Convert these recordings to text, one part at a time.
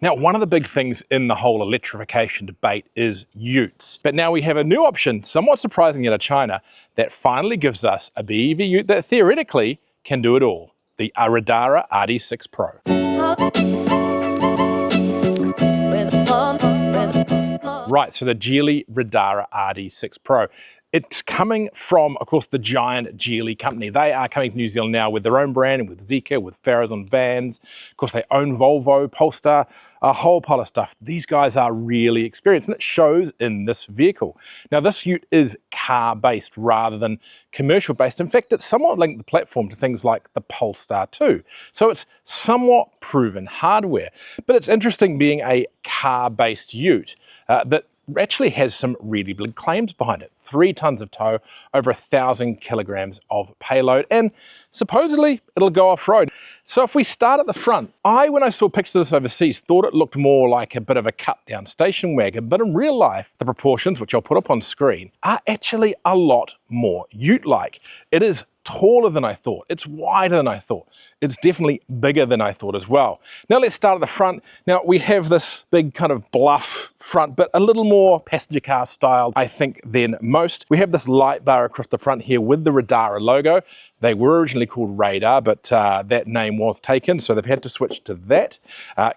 Now, one of the big things in the whole electrification debate is utes. But now we have a new option, somewhat surprisingly out of China, that finally gives us a BEV ute that theoretically can do it all. The Riddara RD6 Pro. Right, so the Geely Riddara RD6 Pro. It's coming from, of course, the giant Geely company. They are coming to New Zealand now with their own brand, and with Zeekr, with Farah's on vans. Of course, they own Volvo, Polestar, a whole pile of stuff. These guys are really experienced, and it shows in this vehicle. Now, this ute is car-based rather than commercial-based. In fact, it's somewhat linked the platform to things like the Polestar 2. So it's somewhat proven hardware. But it's interesting being a car-based ute that actually has some really big claims behind it. 3 tons of tow, over 1,000 kilograms of payload, and supposedly it'll go off-road. So if we start at the front, when I saw pictures of this overseas, thought it looked more like a bit of a cut-down station wagon, but in real life, the proportions, which I'll put up on screen, are actually a lot more ute-like. It is taller than I thought. It's wider than I thought. It's definitely bigger than I thought as well. Now let's start at the front. Now we have this big kind of bluff front, but a little more passenger car style, I think, than most. We have this light bar across the front here with the Radara logo. They were originally called Radar, but that name was taken, so they've had to switch to that.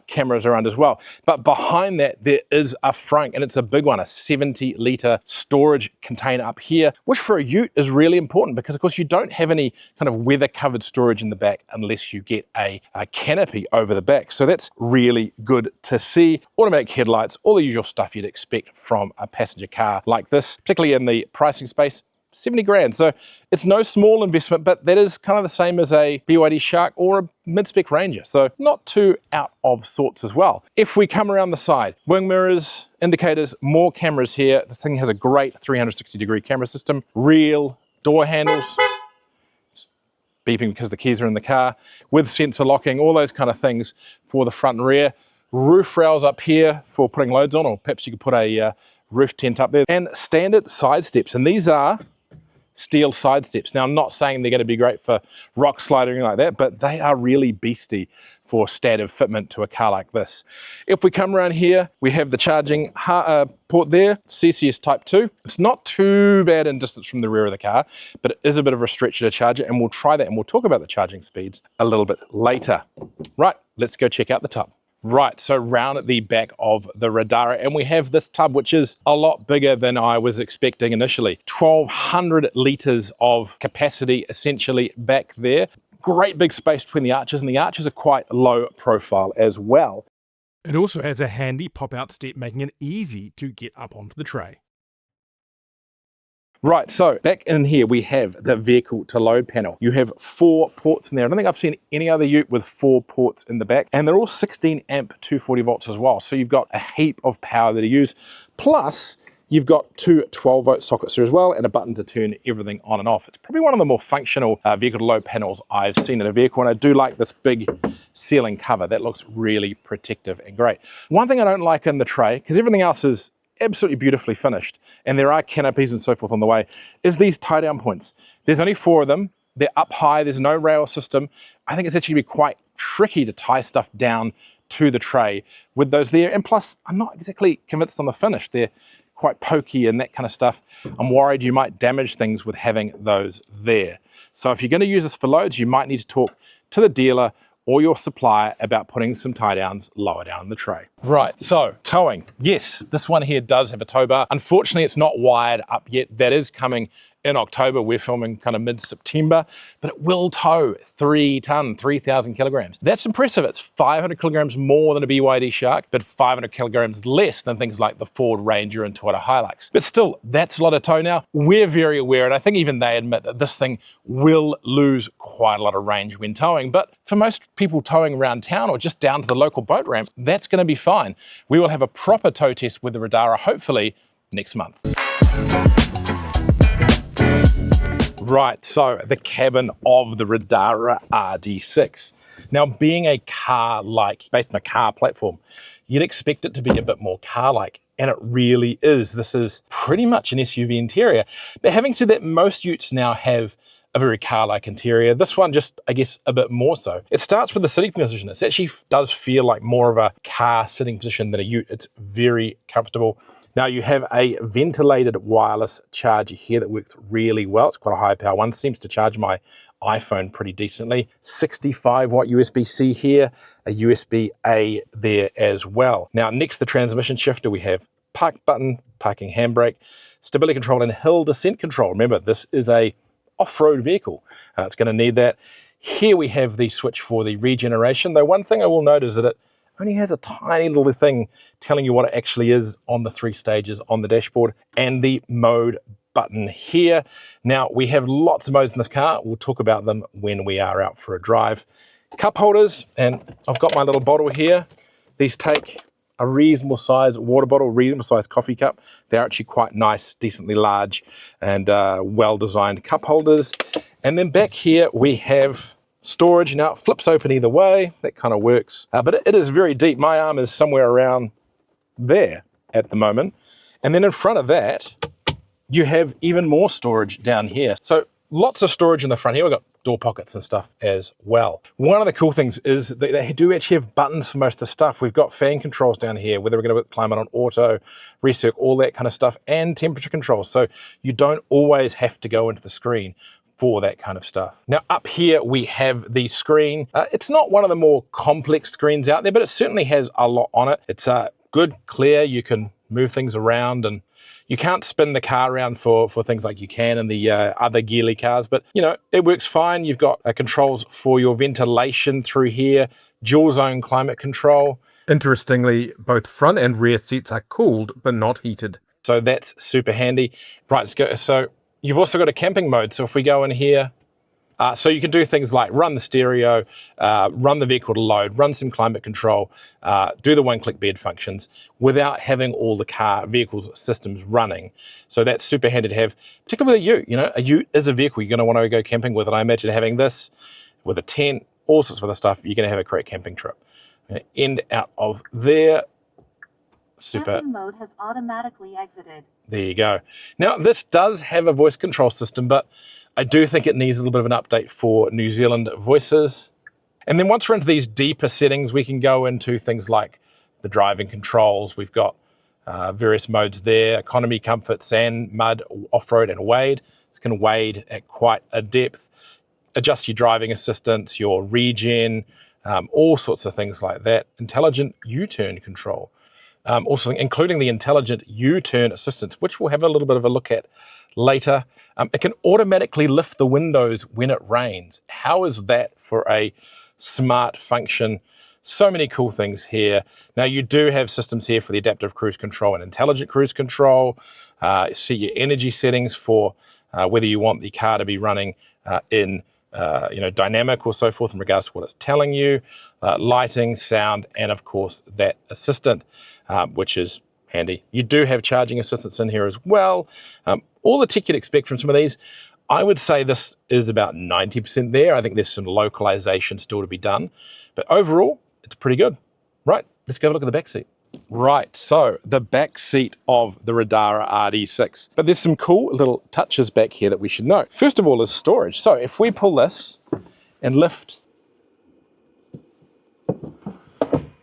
Cameras around as well. But behind that, there is a frunk, and it's a big one, a 70-litre storage container up here, which for a ute is really important because, of course, you don't have any kind of weather-covered storage in the back unless you get a canopy over the back. So that's really good to see. Automatic headlights, all the usual stuff you'd expect from a passenger car like this, particularly in the pricing space. 70 grand. So it's no small investment, but that is kind of the same as a BYD Shark or a mid-spec Ranger. So not too out of sorts as well. If we come around the side, wing mirrors, indicators, more cameras here. This thing has a great 360-degree camera system. Real door handles. It's beeping because the keys are in the car. With sensor locking, all those kind of things for the front and rear. Roof rails up here for putting loads on, or perhaps you could put a roof tent up there. And standard side steps, and these are steel side steps. Now, I'm not saying they're going to be great for rock sliding like that, but they are really beastie for standard fitment to a car like this. If we come around here, we have the charging port there, CCS Type 2. It's not too bad in distance from the rear of the car, but it is a bit of a stretch to charge it, and we'll try that, and we'll talk about the charging speeds a little bit later. Right, let's go check out the tub. Right, so round at the back of the Radara, and we have this tub, which is a lot bigger than I was expecting initially. 1,200 litres of capacity essentially back there. Great big space between the arches, and the arches are quite low profile as well. It also has a handy pop-out step, making it easy to get up onto the tray. Right, so back in here we have the vehicle to load panel. You have 4 ports in there. I don't think I've seen any other ute with 4 ports in the back, and they're all 16 amp 240 volts as well. So you've got a heap of power that you use. Plus, you've got 2 12-volt sockets here as well, and a button to turn everything on and off. It's probably one of the more functional vehicle to load panels I've seen in a vehicle, and I do like this big ceiling cover. That looks really protective and great. One thing I don't like in the tray, because everything else is absolutely beautifully finished, and there are canopies and so forth on the way, is these tie down points. There's only 4 of them. They're up high. There's no rail system. I think it's actually be quite tricky to tie stuff down to the tray with those there. And plus, I'm not exactly convinced on the finish. They're quite pokey and that kind of stuff. I'm worried you might damage things with having those there. So if you're going to use this for loads, you might need to talk to the dealer or your supplier about putting some tie downs lower down in the tray. Right, so towing. Yes, this one here does have a tow bar. Unfortunately, it's not wired up yet. That is coming in October. We're filming kind of mid-September, but it will tow 3 ton, 3,000 kilograms. That's impressive. It's 500 kilograms more than a BYD Shark, but 500 kilograms less than things like the Ford Ranger and Toyota Hilux. But still, that's a lot of tow now. We're very aware, and I think even they admit that this thing will lose quite a lot of range when towing. But for most people towing around town or just down to the local boat ramp, that's going to be fine. We will have a proper tow test with the Radara, hopefully next month. Right, so the cabin of the Riddara RD6. Now, being a car-like, based on a car platform, you'd expect it to be a bit more car-like, and it really is. This is pretty much an SUV interior. But having said that, most utes now have a very car-like interior. This one just, I guess, a bit more so. It starts with the sitting position. It actually does feel like more of a car sitting position than a ute. It's very comfortable. Now you have a ventilated wireless charger here that works really well. It's quite a high power one. Seems to charge my iPhone pretty decently. 65 watt USB-C here, a USB-A there as well. Now next to the transmission shifter we have park button, parking handbrake, stability control and hill descent control. Remember, this is a off-road vehicle. It's going to need that. Here we have the switch for the regeneration, though one thing I will note is that it only has a tiny little thing telling you what it actually is on the 3 stages on the dashboard, and the mode button here. Now we have lots of modes in this car. We'll talk about them when we are out for a drive. Cup holders, and I've got my little bottle here. These take a reasonable size water bottle, reasonable size coffee cup. They're actually quite nice, decently large and well-designed cup holders. And then back here we have storage. Now it flips open either way, that kind of works. But it is very deep. My arm is somewhere around there at the moment. And then in front of that, you have even more storage down here. So lots of storage in the front here. We've got door pockets and stuff as well. One of the cool things is that they do actually have buttons for most of the stuff. We've got fan controls down here, whether we're going to put climate on auto, recirc, all that kind of stuff, and temperature controls. So you don't always have to go into the screen for that kind of stuff. Now up here we have the screen. It's not one of the more complex screens out there, but it certainly has a lot on it. It's good, clear, you can move things around, and you can't spin the car around for things like you can in the other Geely cars, but you know, it works fine. You've got controls for your ventilation through here, dual zone climate control. Interestingly, both front and rear seats are cooled, but not heated. So that's super handy. Right, let's go. So you've also got a camping mode. So if we go in here, so you can do things like run the stereo, run the vehicle to load, run some climate control, do the one-click bed functions without having all the vehicle's systems running. So that's super handy to have, particularly with a ute. You know, a ute is a vehicle you're going to want to go camping with, and I imagine having this with a tent, all sorts of other stuff, you're going to have a great camping trip. End out of there. Super. Camping mode has automatically exited. There you go. Now this does have a voice control system, but I do think it needs a little bit of an update for New Zealand voices. And then once we're into these deeper settings, we can go into things like the driving controls. We've got various modes there: economy, comfort, sand, mud, off-road, and wade. It's going to wade at quite a depth. Adjust your driving assistance, your regen, all sorts of things like that. Intelligent U-turn control. Also including the intelligent U-turn assistance, which we'll have a little bit of a look at later. It can automatically lift the windows when it rains. How is that for a smart function? So many cool things here. Now you do have systems here for the adaptive cruise control and intelligent cruise control. See your energy settings for whether you want the car to be running in dynamic or so forth in regards to what it's telling you, lighting, sound, and of course that assistant, which is handy. You do have charging assistance in here as well. All the tech you'd expect from some of these. I would say this is about 90% there. I think there's some localization still to be done, but overall it's pretty good. Right, let's go have a look at the back seat. Right, so the back seat of the Riddara RD6. But there's some cool little touches back here that we should know. First of all is storage. So if we pull this and lift,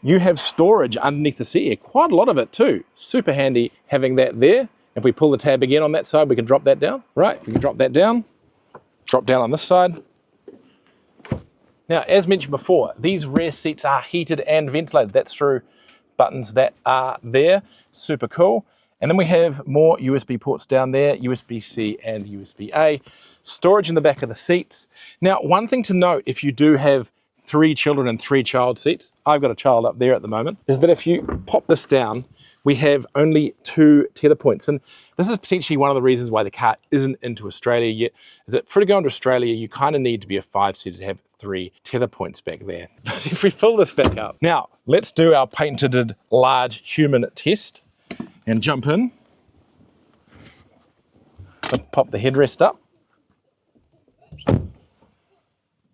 you have storage underneath the seat here. Quite a lot of it too. Super handy having that there. If we pull the tab again on that side, we can drop that down. Right, we can drop that down. Drop down on this side. Now, as mentioned before, these rear seats are heated and ventilated. That's through buttons that are there. Super cool. And then we have more USB ports down there, USB-C and USB-A. Storage in the back of the seats. Now, one thing to note, if you do have 3 children and 3 child seats, I've got a child up there at the moment, is that if you pop this down, we have only 2 tether points. And this is potentially one of the reasons why the car isn't into Australia yet, is that for to go into Australia, you kind of need to be a 5-seater to have 3 tether points back there. But if we fill this back up, now let's do our patented large human test and jump in. Pop the headrest up.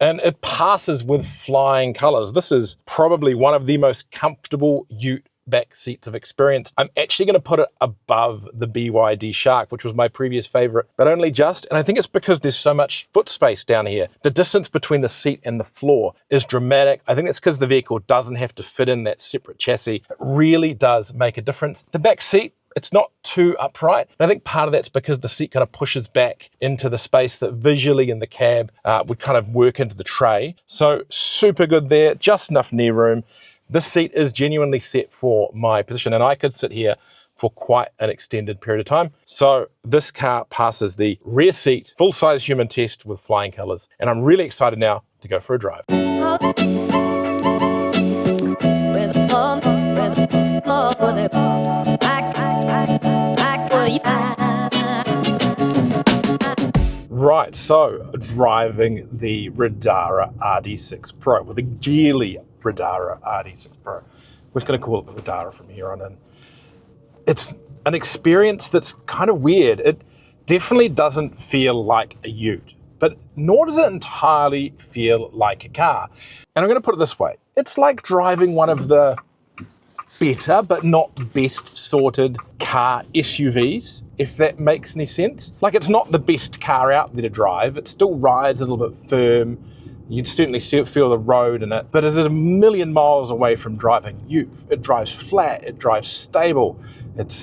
And it passes with flying colors. This is probably one of the most comfortable ute back seats have experienced. I'm actually going to put it above the BYD Shark, which was my previous favorite, but only just. And I think it's because there's so much foot space down here. The distance between the seat and the floor is dramatic. I think that's because the vehicle doesn't have to fit in that separate chassis. It really does make a difference. The back seat, it's not too upright. And I think part of that's because the seat kind of pushes back into the space that visually in the cab would kind of work into the tray. So super good there, just enough knee room. This seat is genuinely set for my position, and I could sit here for quite an extended period of time. So this car passes the rear seat full-size human test with flying colors, and I'm really excited now to go for a drive. Right, so driving the Riddara RD6 Pro, with the Geely Riddara RD6 Pro. We're just going to call it the Radara from here on in. It's an experience that's kind of weird. It definitely doesn't feel like a ute, but nor does it entirely feel like a car. And I'm going to put it this way. It's like driving one of the better but not best sorted car SUVs, if that makes any sense. Like, it's not the best car out there to drive. It still rides a little bit firm. You'd certainly feel the road in it, but it's a million miles away from driving ute. It drives flat, it drives stable, it's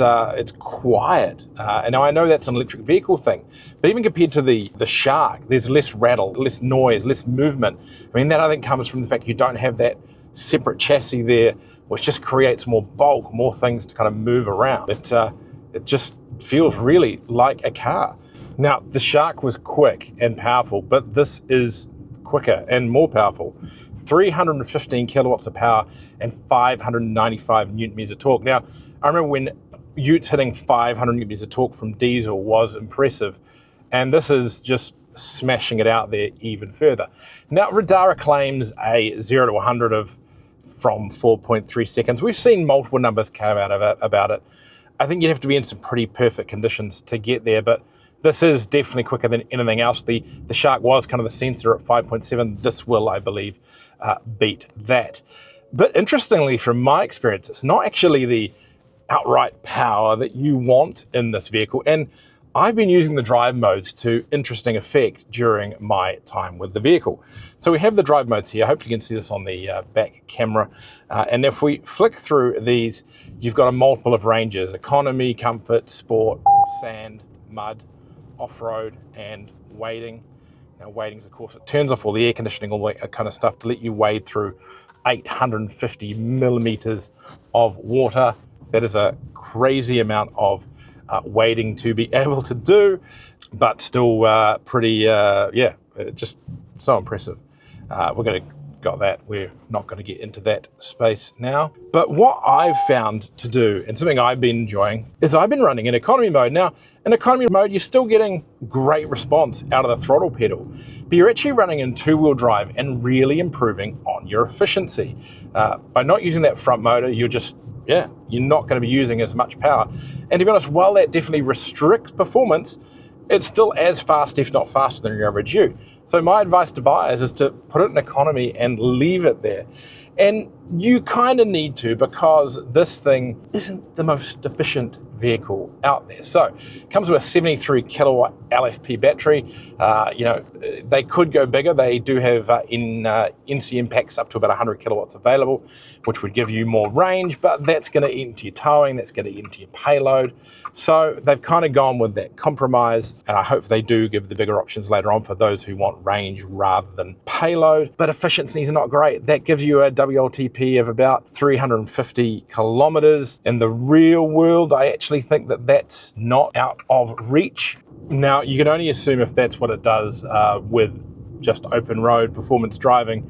quiet. And now I know that's an electric vehicle thing, but even compared to the Shark, there's less rattle, less noise, less movement. I mean, that I think comes from the fact you don't have that separate chassis there, which just creates more bulk, more things to kind of move around. It just feels really like a car. Now, the Shark was quick and powerful, but this is quicker and more powerful. 315 kilowatts of power and 595 newton meters of torque. Now, I remember when utes hitting 500 newton meters of torque from diesel was impressive, and this is just smashing it out there even further. Now, Radara claims a 0 to 100 from 4.3 seconds. We've seen multiple numbers come out of it, about it. I think you'd have to be in some pretty perfect conditions to get there, but this is definitely quicker than anything else. The Shark was kind of the sensor at 5.7. This will, I believe, beat that. But interestingly, from my experience, it's not actually the outright power that you want in this vehicle. And I've been using the drive modes to interesting effect during my time with the vehicle. So we have the drive modes here. I hope you can see this on the back camera. And if we flick through these, you've got a multiple of ranges: economy, comfort, sport, sand, mud, off-road, and wading. Now, wading is, of course, it turns off all the air conditioning, all that kind of stuff, to let you wade through 850 millimeters of water. That is a crazy amount of wading to be able to do, but still pretty, just so impressive. We're going to got that. We're not going to get into that space now. But what I've found to do, and something I've been enjoying, is I've been running in economy mode. Now, in economy mode, you're still getting great response out of the throttle pedal, but you're actually running in two-wheel drive and really improving on your efficiency. By not using that front motor, you're not going to be using as much power. And to be honest, while that definitely restricts performance, it's still as fast, if not faster, than your average ute. So my advice to buyers is to put it in economy and leave it there. And you kind of need to, because this thing isn't the most efficient vehicle out there. So it comes with a 73 kilowatt LFP battery. They could go bigger. They do have NCM packs up to about 100 kilowatts available, which would give you more range, but that's going to eat into your towing, that's going to eat into your payload. So they've kind of gone with that compromise, and I hope they do give the bigger options later on for those who want range rather than payload. But efficiency is not great. That gives you a WLTP of about 350 kilometers. In the real world, I actually think that that's not out of reach. Now, you can only assume if that's what it does with just open road performance driving,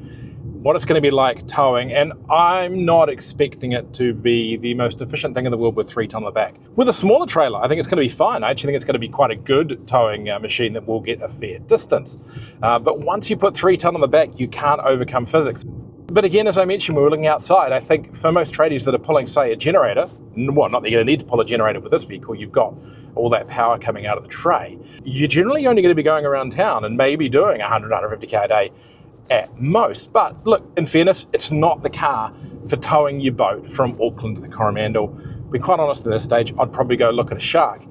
what it's going to be like towing, and I'm not expecting it to be the most efficient thing in the world with 3 tonne on the back. With a smaller trailer, I think it's going to be fine. I actually think it's going to be quite a good towing machine that will get a fair distance. But once you put 3 tonne on the back, you can't overcome physics. But again, as I mentioned, we were looking outside, I think for most tradies that are pulling, say, a generator, well, not that you're going to need to pull a generator with this vehicle, you've got all that power coming out of the tray. You're generally only going to be going around town and maybe doing 100, 150k a day. at most. But look, in fairness, it's not the car for towing your boat from Auckland to the Coromandel. To be quite honest at this stage, I'd probably go look at a Shark,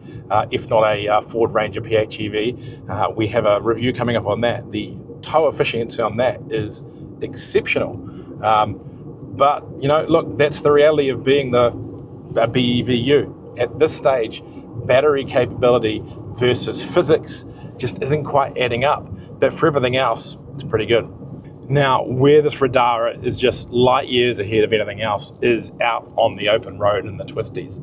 if not a Ford Ranger PHEV. We have a review coming up on that. The tow efficiency on that is exceptional. But, you know, look, that's the reality of being a BEVU. At this stage, battery capability versus physics just isn't quite adding up. But for everything else, it's pretty good. Now, where this Radara is just light years ahead of anything else is out on the open road in the twisties.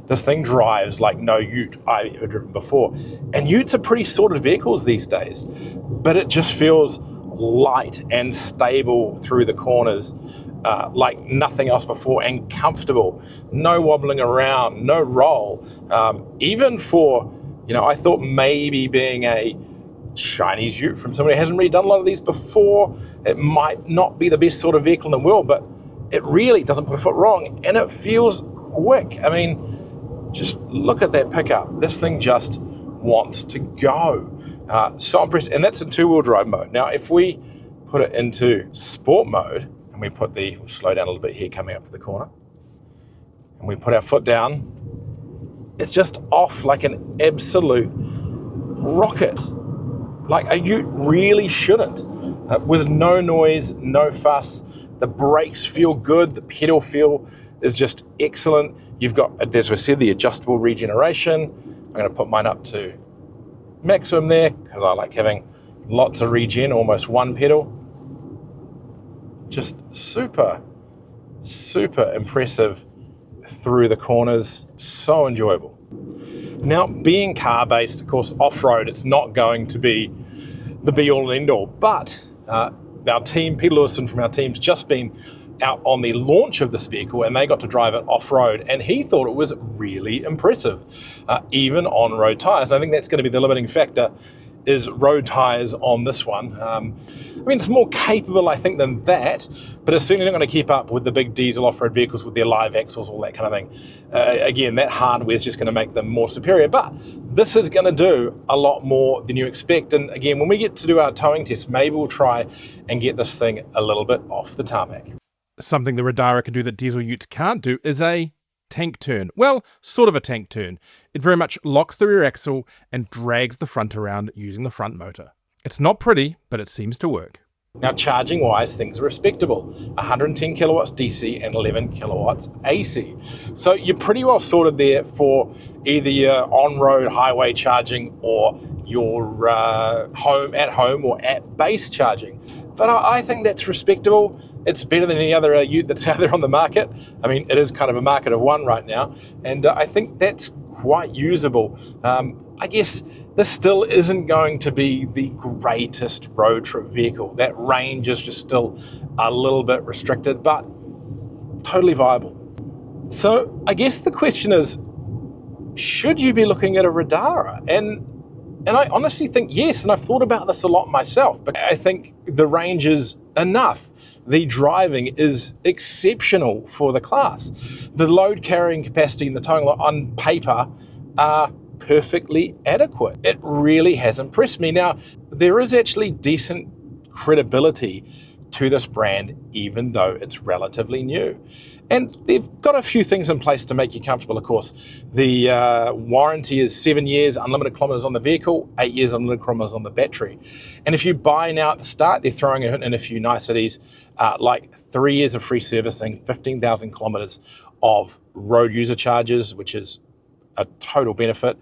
This thing drives like no ute I've ever driven before. And utes are pretty sorted vehicles these days, but it just feels light and stable through the corners like nothing else before, and comfortable. No wobbling around, no roll. Even for, you know, I thought maybe being a Chinese ute from somebody who hasn't really done a lot of these before, it might not be the best sort of vehicle in the world, but it really doesn't put a foot wrong, and it feels quick. I mean, just look at that pickup. This thing just wants to go. So impressive, and that's in two-wheel drive mode. Now, if we put it into sport mode, and we put we'll slow down a little bit here coming up to the corner, and we put our foot down, it's just off like an absolute rocket. Like a ute really shouldn't. With no noise, no fuss. The brakes feel good. The pedal feel is just excellent. You've got, as we said, the adjustable regeneration. I'm going to put mine up to maximum there because I like having lots of regen, almost one pedal. Just super, super impressive through the corners. So enjoyable. Now, being car-based, of course, off-road, it's not going to be the be-all and end-all, but our team, Peter Lewison from our team's just been out on the launch of this vehicle, and they got to drive it off-road, and he thought it was really impressive, even on road tyres. I think that's going to be the limiting factor, is road tyres on this one. I mean, it's more capable, I think, than that, but it's certainly not going to keep up with the big diesel off-road vehicles with their live axles, all that kind of thing. Again, that hardware is just going to make them more superior, but this is going to do a lot more than you expect. And again, when we get to do our towing test, maybe we'll try and get this thing a little bit off the tarmac. Something the Radara can do that diesel utes can't do is a tank turn. Well, sort of a tank turn. It very much locks the rear axle and drags the front around using the front motor. It's not pretty, but it seems to work. Now, charging wise, things are respectable. 110 kilowatts DC and 11 kilowatts AC. So you're pretty well sorted there for either your on-road highway charging or your at home or at base charging. But I think that's respectable. It's better than any other ute that's out there on the market. I mean, it is kind of a market of one right now, and I think that's quite usable. I guess this still isn't going to be the greatest road trip vehicle. That range is just still a little bit restricted, but totally viable. So I guess the question is, should you be looking at a Radara? And I honestly think yes, and I've thought about this a lot myself, but I think the range is enough. The driving is exceptional for the class. The load carrying capacity and the towing on paper are perfectly adequate. It really has impressed me. Now, there is actually decent credibility to this brand, even though it's relatively new. And they've got a few things in place to make you comfortable, of course. The warranty is 7 years, unlimited kilometers on the vehicle, 8 years, unlimited kilometers on the battery. And if you buy now at the start, they're throwing in a few niceties, like 3 years of free servicing, 15,000 kilometers of road user charges, which is a total benefit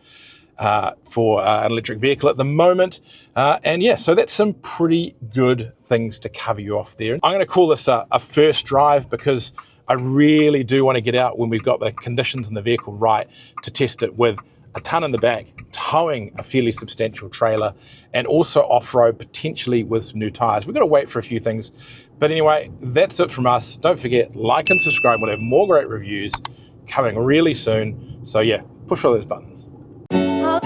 for an electric vehicle at the moment. And yeah, so that's some pretty good things to cover you off there. I'm going to call this a first drive because I really do want to get out when we've got the conditions in the vehicle right to test it with a tonne in the back, towing a fairly substantial trailer, and also off-road potentially with some new tyres. We've got to wait for a few things. But anyway, that's it from us. Don't forget, like and subscribe. We'll have more great reviews coming really soon. So yeah, push all those buttons. I